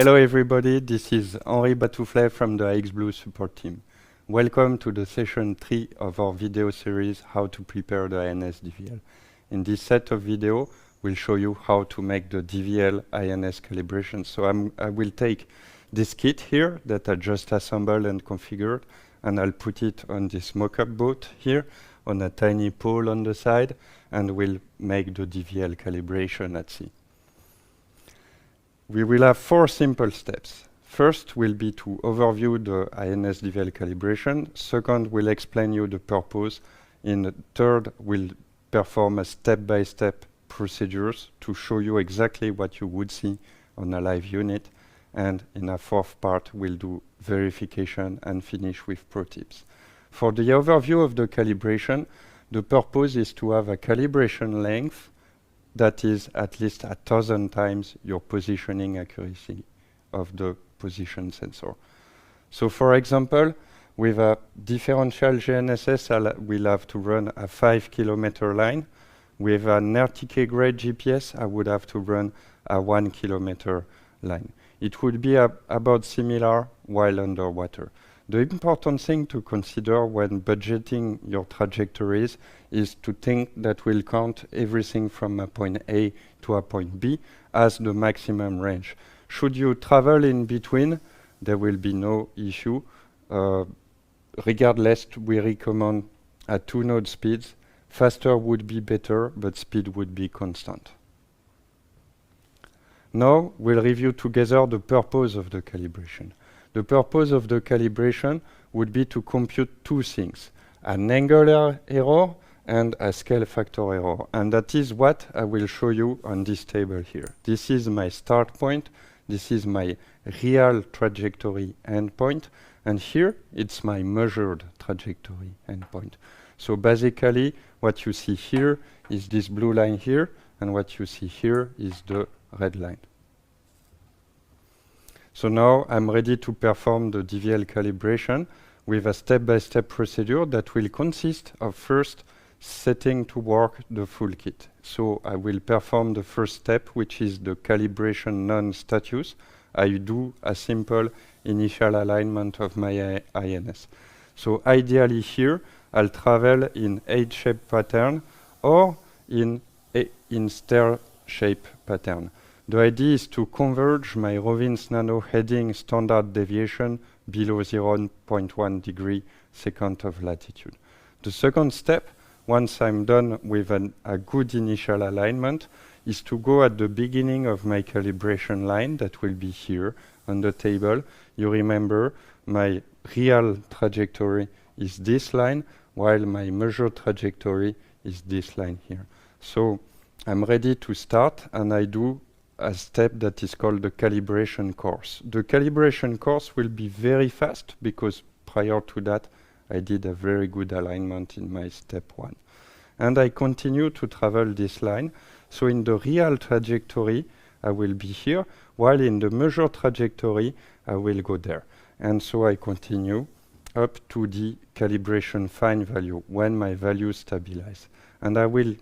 Hello everybody, this is Henri Batouflet from the AXBlue support team. Welcome to the session 3 of our video series, How to Prepare the INS DVL. In this set of video, we'll show you how to make the DVL INS calibration. So I will take this kit here that I just assembled and configured, and I'll put it on this mock-up boat here on a tiny pole on the side, and we'll make the DVL calibration at sea. We will have 4 simple steps. First will be to overview the INS DVL calibration. Second, we'll explain you the purpose. In the third, we'll perform a step-by-step procedures to show you exactly what you would see on a live unit. And in a fourth part, we'll do verification and finish with pro tips. For the overview of the calibration, the purpose is to have a calibration length that is at least 1,000 times your positioning accuracy of the position sensor. So for example, with a differential GNSS, we'll have to run a 5 kilometer line. With an RTK grade GPS, I would have to run a 1 kilometer line. It would be about similar while underwater. The important thing to consider when budgeting your trajectories is to think that we'll count everything from a point A to a point B as the maximum range. Should you travel in between, there will be no issue. Regardless, we recommend at 2 node speeds. Faster would be better, but speed would be constant. Now we'll review together the purpose of the calibration. The purpose of the calibration would be to compute 2 things, an angular error and a scale factor error. And that is what I will show you on this table here. This is my start point. This is my real trajectory endpoint. And here, it's my measured trajectory endpoint. So basically, what you see here is this blue line here, and what you see here is the red line. So now I'm ready to perform the DVL calibration with a step-by-step procedure that will consist of first setting to work the full kit. So I will perform the first step, which is the calibration non-status. I do a simple initial alignment of my INS. So ideally here, I'll travel in H-shape pattern or in stair-shape pattern. The idea is to converge my Rovin's Nano heading standard deviation below 0.1 degree second of latitude. The second step, once I'm done with a good initial alignment, is to go at the beginning of my calibration line that will be here on the table. You remember my real trajectory is this line, while my measured trajectory is this line here. So I'm ready to start, and I do a step that is called the calibration course. The calibration course will be very fast because prior to that I did a very good alignment in my step 1. And I continue to travel this line. So in the real trajectory I will be here, while in the measured trajectory I will go there. And so I continue up to the calibration fine value when my values stabilize. And I will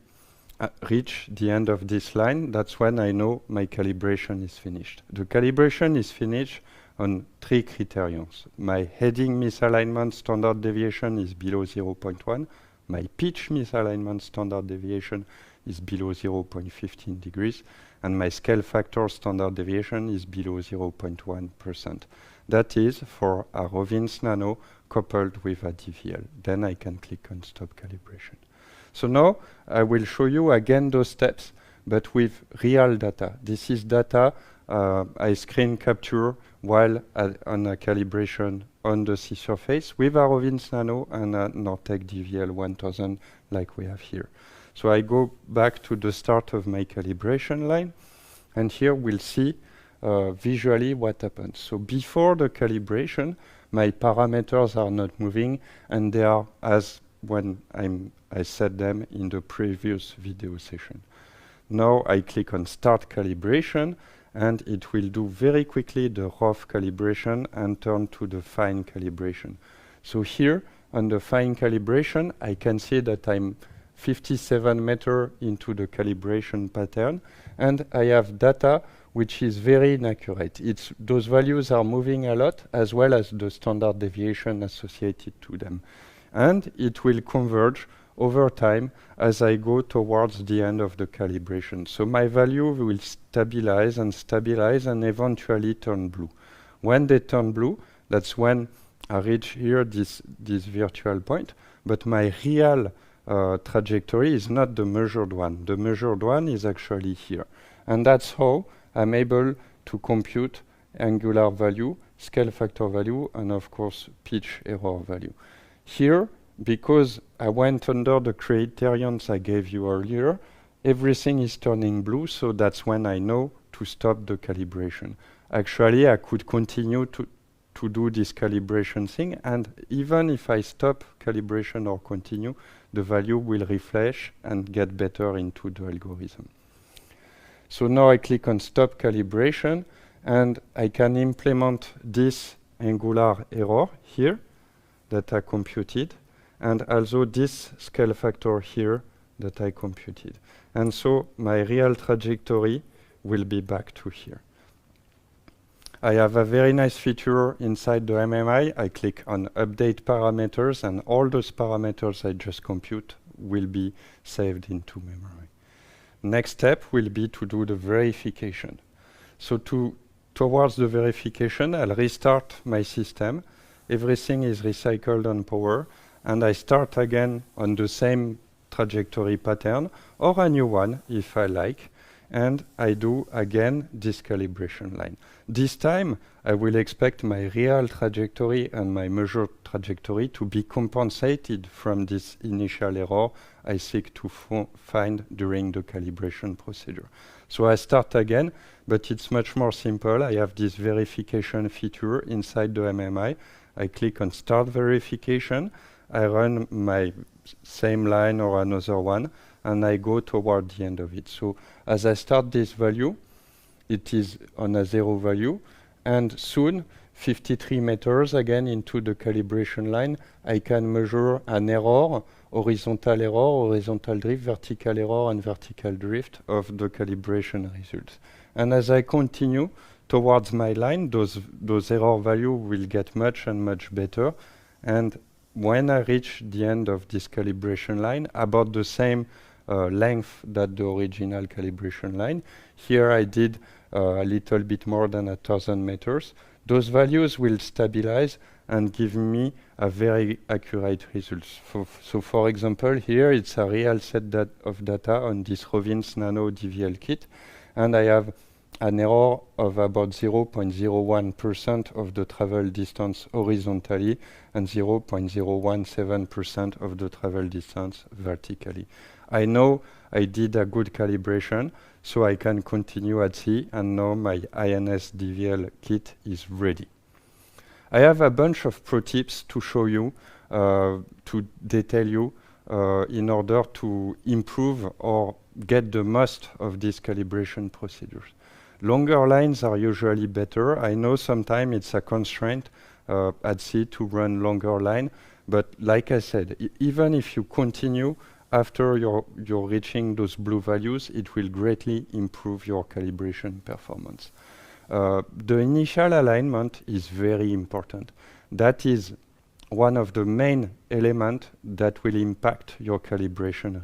reach the end of this line. That's when I know my calibration is finished. The calibration is finished on 3 criterions. My heading misalignment standard deviation is below 0.1. My pitch misalignment standard deviation is below 0.15 degrees. And my scale factor standard deviation is below 0.1%. That is for a Rovin's Nano coupled with a DVL. Then I can click on stop calibration. So now I will show you again those steps, but with real data. This is data I screen capture while on a calibration on the sea surface with a Rovin's Nano and a Nortec DVL 1000 like we have here. So I go back to the start of my calibration line, and here we'll see visually what happens. So before the calibration, my parameters are not moving, and they are as when I set them in the previous video session. Now I click on Start Calibration, and it will do very quickly the rough calibration and turn to the fine calibration. So here on the fine calibration, I can see that I'm 57 meters into the calibration pattern, and I have data which is very inaccurate. Those values are moving a lot, as well as the standard deviation associated to them. And it will converge over time as I go towards the end of the calibration. So my value will stabilize and eventually turn blue. When they turn blue, that's when I reach here this virtual point, but my real trajectory is not the measured one. The measured one is actually here. And that's how I'm able to compute angular value, scale factor value, and of course pitch error value. Here, because I went under the criterions I gave you earlier, everything is turning blue, so that's when I know to stop the calibration. Actually, I could continue to do this calibration thing, and even if I stop calibration or continue, the value will refresh and get better into the algorithm. So now I click on stop calibration, and I can implement this angular error here that I computed, and also this scale factor here that I computed. And so my real trajectory will be back to here. I have a very nice feature inside the MMI. I click on update parameters, and all those parameters I just compute will be saved into memory. Next step will be to do the verification. So towards the verification, I'll restart my system. Everything is recycled on power, and I start again on the same trajectory pattern, or a new one if I like, and I do again this calibration line. This time, I will expect my real trajectory and my measured trajectory to be compensated from this initial error I seek to find during the calibration procedure. So I start again, but it's much more simple. I have this verification feature inside the MMI. I click on Start Verification. I run my same line or another one, and I go toward the end of it. So as I start this value, it is on a 0 value, and soon, 53 meters again into the calibration line, I can measure an error, horizontal drift, vertical error, and vertical drift of the calibration results. And as I continue towards my line, those error value will get much and much better. And when I reach the end of this calibration line, about the same length that the original calibration line, here I did a little bit more than 1,000 meters. Those values will stabilize and give me a very accurate results. So for example, here it's a real set of data on this Rovin's Nano DVL kit, and I have an error of about 0.01% of the travel distance horizontally and 0.017% of the travel distance vertically. I know I did a good calibration, so I can continue at sea, and now my INS DVL kit is ready. I have a bunch of pro tips to show you, to detail you, in order to improve or get the most of these calibration procedures. Longer lines are usually better. I know sometimes it's a constraint at sea to run longer line, but like I said, even if you continue after you're reaching those blue values, it will greatly improve your calibration performance. The initial alignment is very important. That is one of the main elements that will impact your calibration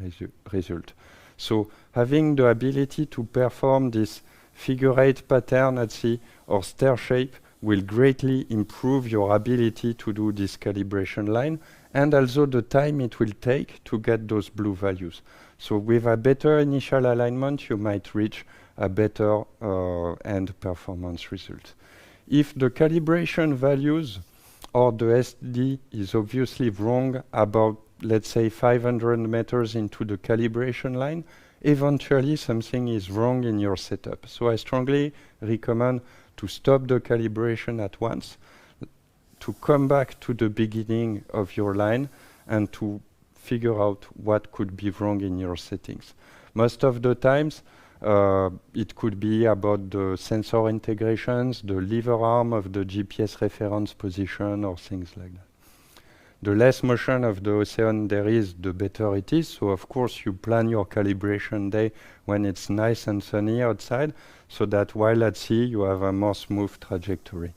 result. So having the ability to perform this figure 8 pattern at sea or stair shape will greatly improve your ability to do this calibration line, and also the time it will take to get those blue values. So with a better initial alignment, you might reach a better end performance result. If the calibration values or the SD is obviously wrong about, let's say, 500 meters into the calibration line, eventually something is wrong in your setup. So I strongly recommend to stop the calibration at once, to come back to the beginning of your line, and to figure out what could be wrong in your settings. Most of the times, it could be about the sensor integrations, the lever arm of the GPS reference position, or things like that. The less motion of the ocean there is, the better it is. So of course you plan your calibration day when it's nice and sunny outside. so that while at sea you have a more smooth trajectory.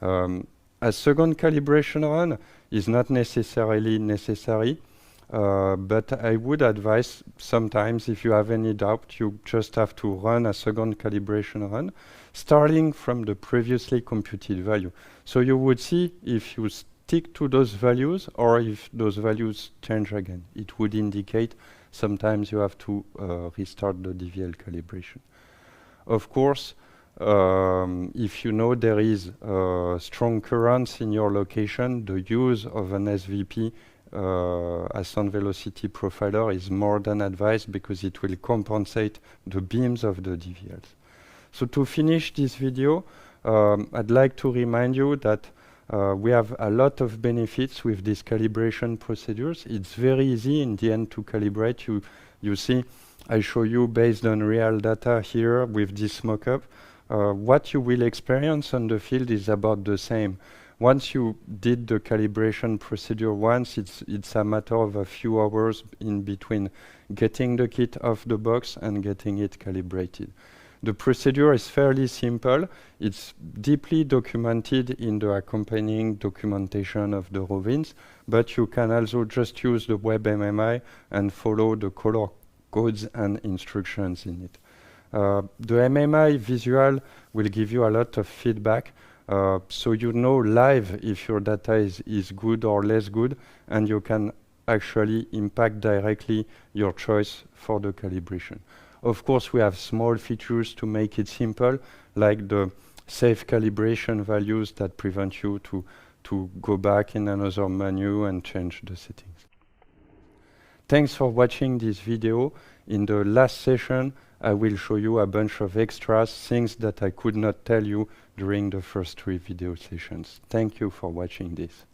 A second calibration run is not necessarily necessary, but I would advise sometimes if you have any doubt, you just have to run a second calibration run, starting from the previously computed value. So you would see if you stick to those values or if those values change again. It would indicate sometimes you have to restart the DVL calibration. Of course, if you know there is strong currents in your location, the use of an SVP ascent velocity profiler is more than advised because it will compensate the beams of the DVLs. So to finish this video, I'd like to remind you that we have a lot of benefits with these calibration procedures. It's very easy in the end to calibrate. You see, I show you based on real data here with this mock-up. What you will experience on the field is about the same. Once you did the calibration procedure once, it's a matter of a few hours in between getting the kit off the box and getting it calibrated. The procedure is fairly simple. It's deeply documented in the accompanying documentation of the Rovins, but you can also just use the web MMI and follow the color codes and instructions in it. The MMI visual will give you a lot of feedback, so you know live if your data is good or less good, and you can actually impact directly your choice for the calibration. Of course, we have small features to make it simple, like the safe calibration values that prevent you to go back in another menu and change the settings. Thanks for watching this video. In the last session, I will show you a bunch of extras, things that I could not tell you during the first 3 video sessions. Thank you for watching this.